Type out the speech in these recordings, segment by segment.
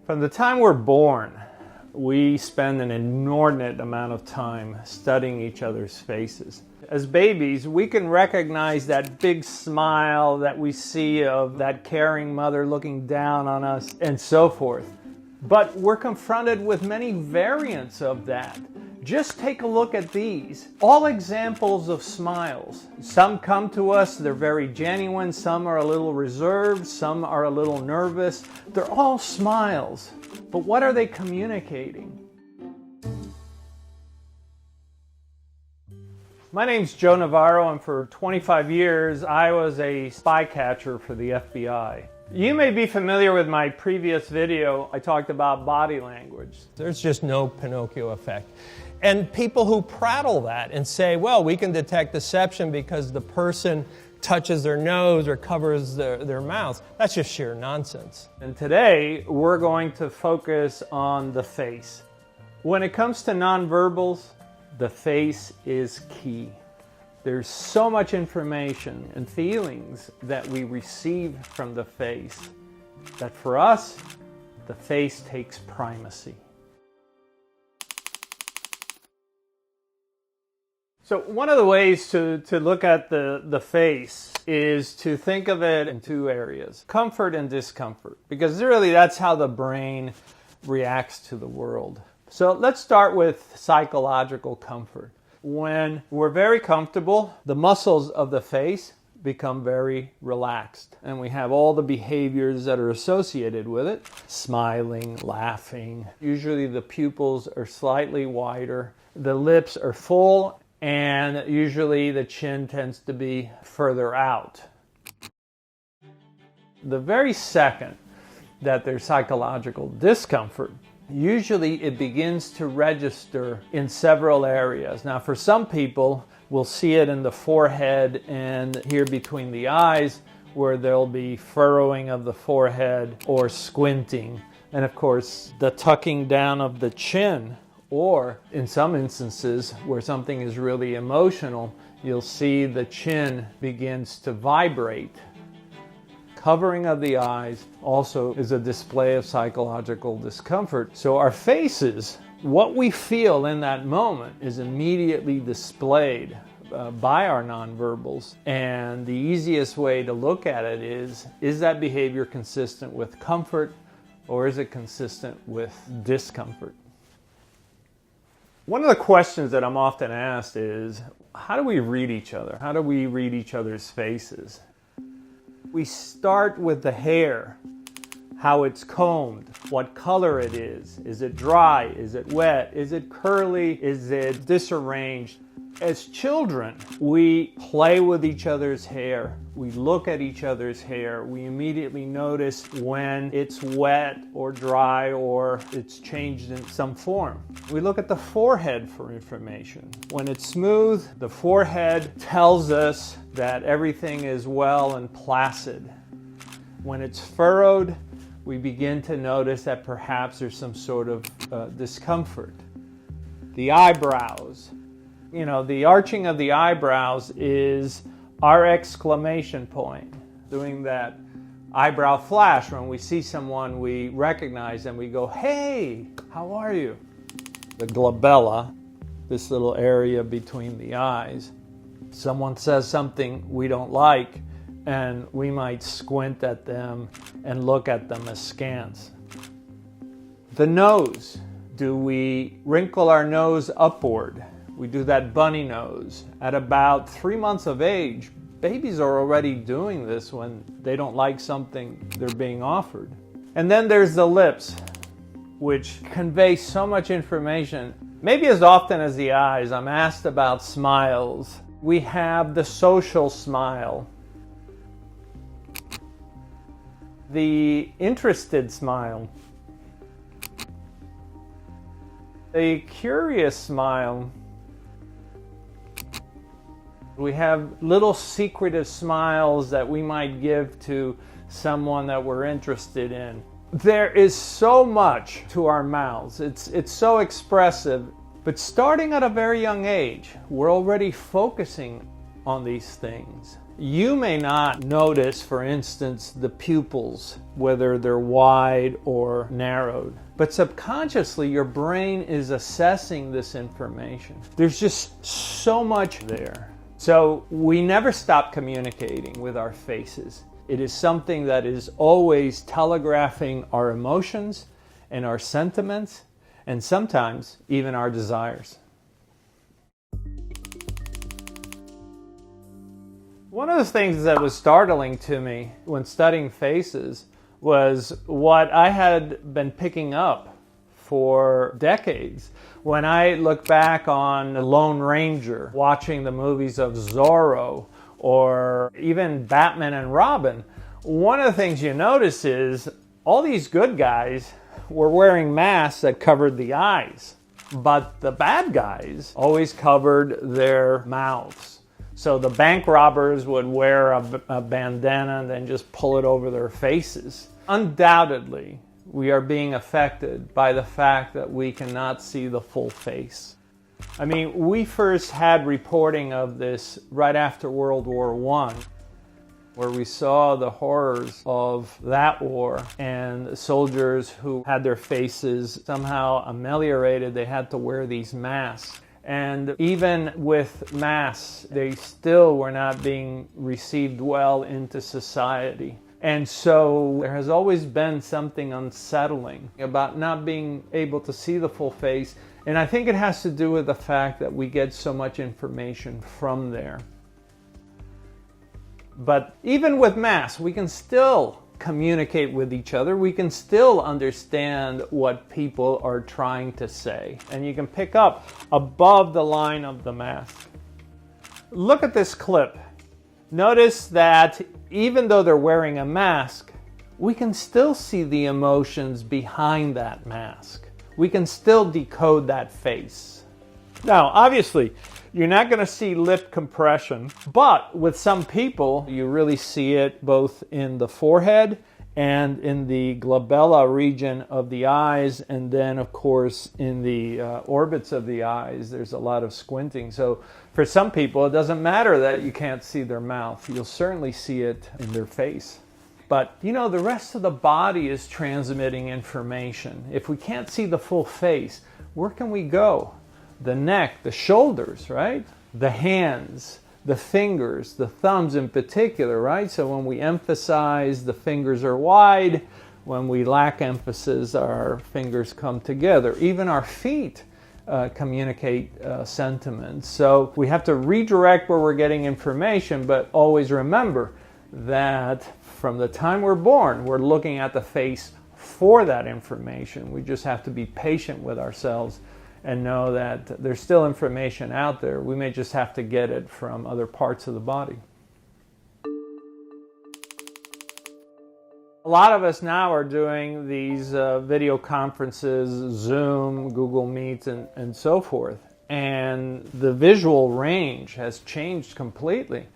From the time we're born, we spend an inordinate amount of time studying each other's faces. As babies, we can recognize that big smile that we see of that caring mother looking down on us and so forth. But we're confronted with many variants of that. Just take a look at these. All examples of smiles. Some come to us, they're very genuine. Some are a little reserved. Some are a little nervous. They're all smiles. But what are they communicating? My name's Joe Navarro, and for 25 years, I was a spy catcher for the FBI. You may be familiar with my previous video. I talked about body language. There's just no Pinocchio effect. And people who prattle that and say, well, we can detect deception because the person touches their nose or covers their mouth. That's just sheer nonsense. And today, we're going to focus on the face. When it comes to nonverbals, the face is key. There's so much information and feelings that we receive from the face that for us, the face takes primacy. So one of the ways to look at the face is to think of it in two areas, comfort and discomfort, because really that's how the brain reacts to the world. So let's start with psychological comfort. When we're very comfortable, the muscles of the face become very relaxed, and we have all the behaviors that are associated with it, smiling, laughing. Usually the pupils are slightly wider, the lips are full, and usually the chin tends to be further out. The very second that there's psychological discomfort, usually it begins to register in several areas. Now, for some people, we'll see it in the forehead and here between the eyes, where there'll be furrowing of the forehead or squinting. And of course, the tucking down of the chin, or in some instances where something is really emotional, you'll see the chin begins to vibrate. Covering of the eyes also is a display of psychological discomfort. So our faces, what we feel in that moment, is immediately displayed by our nonverbals. And the easiest way to look at it is that behavior consistent with comfort, or is it consistent with discomfort? One of the questions that I'm often asked is, how do we read each other? How do we read each other's faces? We start with the hair, how it's combed, what color it is. Is it dry? Is it wet? Is it curly? Is it disarranged? As children, we play with each other's hair. We look at each other's hair. We immediately notice when it's wet or dry or it's changed in some form. We look at the forehead for information. When it's smooth, the forehead tells us that everything is well and placid. When it's furrowed, we begin to notice that perhaps there's some sort of discomfort. The eyebrows. You know, the arching of the eyebrows is our exclamation point. Doing that eyebrow flash when we see someone we recognize and we go, hey, how are you? The glabella, this little area between the eyes. Someone says something we don't like, and we might squint at them and look at them askance. The nose. Do we wrinkle our nose upward? We do that bunny nose. At about 3 months of age, babies are already doing this when they don't like something they're being offered. And then there's the lips, which convey so much information. Maybe as often as the eyes, I'm asked about smiles. We have the social smile, the interested smile, the curious smile. We have little secretive smiles that we might give to someone that we're interested in. There is so much to our mouths. It's so expressive. But starting at a very young age, we're already focusing on these things. You may not notice, for instance, the pupils, whether they're wide or narrowed, but subconsciously your brain is assessing this information. There's just so much there. So we never stop communicating with our faces. It is something that is always telegraphing our emotions and our sentiments, and sometimes even our desires. One of the things that was startling to me when studying faces was what I had been picking up for decades. When I look back on The Lone Ranger, watching the movies of Zorro, or even Batman and Robin, one of the things you notice is all these good guys were wearing masks that covered the eyes, but the bad guys always covered their mouths. So the bank robbers would wear a bandana and then just pull it over their faces. Undoubtedly, we are being affected by the fact that we cannot see the full face. I mean, we first had reporting of this right after World War I, where we saw the horrors of that war and soldiers who had their faces somehow ameliorated. They had to wear these masks. And even with masks, they still were not being received well into society. And so there has always been something unsettling about not being able to see the full face. And I think it has to do with the fact that we get so much information from there. But even with masks, we can still communicate with each other. We can still understand what people are trying to say. And you can pick up above the line of the mask. Look at this clip. Notice that even though they're wearing a mask, we can still see the emotions behind that mask. We can still decode that face. Now, obviously, you're not going to see lip compression, but with some people, you really see it both in the forehead and in the glabella region of the eyes, and then, of course, in the orbits of the eyes, there's a lot of squinting. So for some people, it doesn't matter that you can't see their mouth. You'll certainly see it in their face. But, you know, the rest of the body is transmitting information. If we can't see the full face, where can we go? The neck, the shoulders, right? The hands, the fingers, the thumbs in particular, right? So when we emphasize, the fingers are wide. When we lack emphasis, our fingers come together. Even our feet communicate sentiments. So we have to redirect where we're getting information, but always remember that from the time we're born, we're looking at the face for that information. We just have to be patient with ourselves and know that there's still information out there. We may just have to get it from other parts of the body. A lot of us now are doing these video conferences, Zoom, Google Meets, and so forth. And the visual range has changed completely,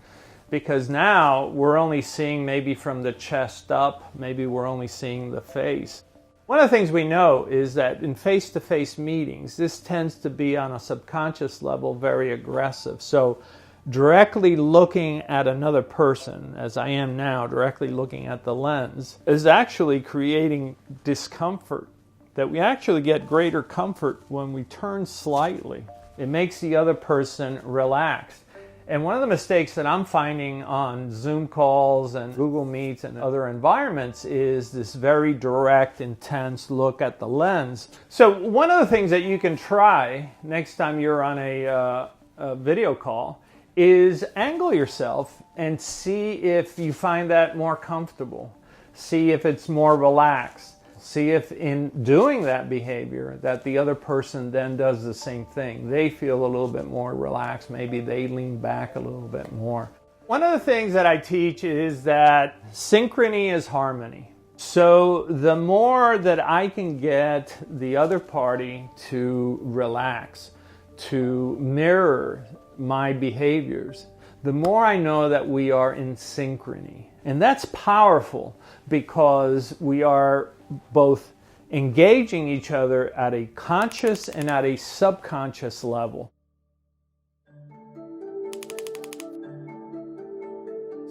because now we're only seeing maybe from the chest up, maybe we're only seeing the face. One of the things we know is that in face-to-face meetings, this tends to be on a subconscious level very aggressive. So directly looking at another person, as I am now, directly looking at the lens, is actually creating discomfort, that we actually get greater comfort when we turn slightly. It makes the other person relax. And one of the mistakes that I'm finding on Zoom calls and Google Meets and other environments is this very direct, intense look at the lens. So one of the things that you can try next time you're on a video call is angle yourself and see if you find that more comfortable. See if it's more relaxed. See if in doing that behavior that the other person then does the same thing. They feel a little bit more relaxed. Maybe they lean back a little bit more. One of the things that I teach is that synchrony is harmony. So the more that I can get the other party to relax, to mirror my behaviors, the more I know that we are in synchrony. And that's powerful because we are both engaging each other at a conscious and at a subconscious level.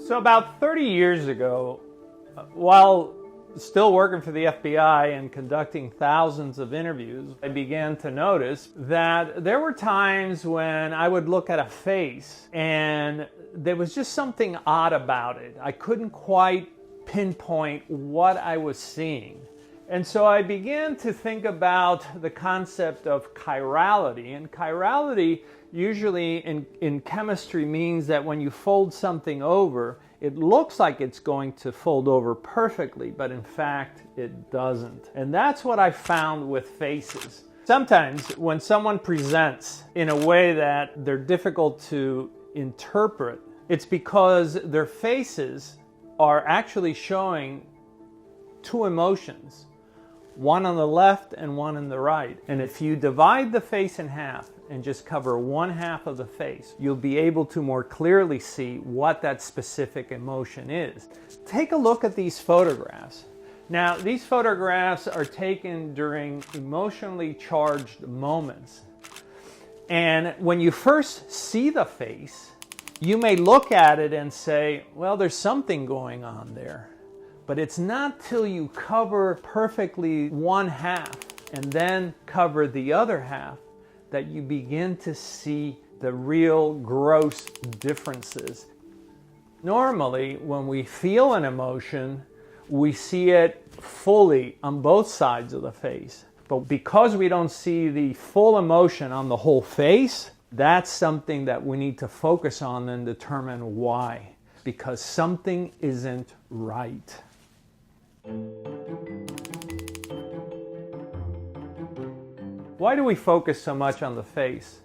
So about 30 years ago, while still working for the FBI and conducting thousands of interviews, I began to notice that there were times when I would look at a face and there was just something odd about it. I couldn't quite pinpoint what I was seeing. And so I began to think about the concept of chirality. And chirality usually in chemistry means that when you fold something over, it looks like it's going to fold over perfectly, but in fact, it doesn't. And that's what I found with faces. Sometimes when someone presents in a way that they're difficult to interpret, it's because their faces are actually showing two emotions, one on the left and one on the right. And if you divide the face in half and just cover one half of the face, you'll be able to more clearly see what that specific emotion is. Take a look at these photographs. Now, these photographs are taken during emotionally charged moments. And when you first see the face, you may look at it and say, well, there's something going on there. But it's not till you cover perfectly one half and then cover the other half that you begin to see the real gross differences. Normally, when we feel an emotion, we see it fully on both sides of the face. But because we don't see the full emotion on the whole face, that's something that we need to focus on and determine why. Because something isn't right. Why do we focus so much on the face?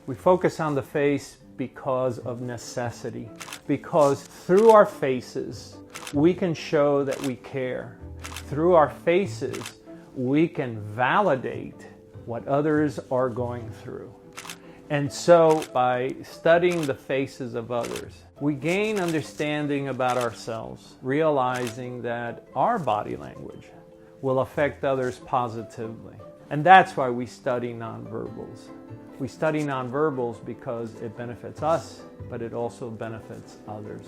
We focus on the face because of necessity. Because through our faces, we can show that we care. Through our faces, we can validate what others are going through. And so, by studying the faces of others, we gain understanding about ourselves, realizing that our body language will affect others positively. And that's why we study nonverbals. We study nonverbals because it benefits us, but it also benefits others.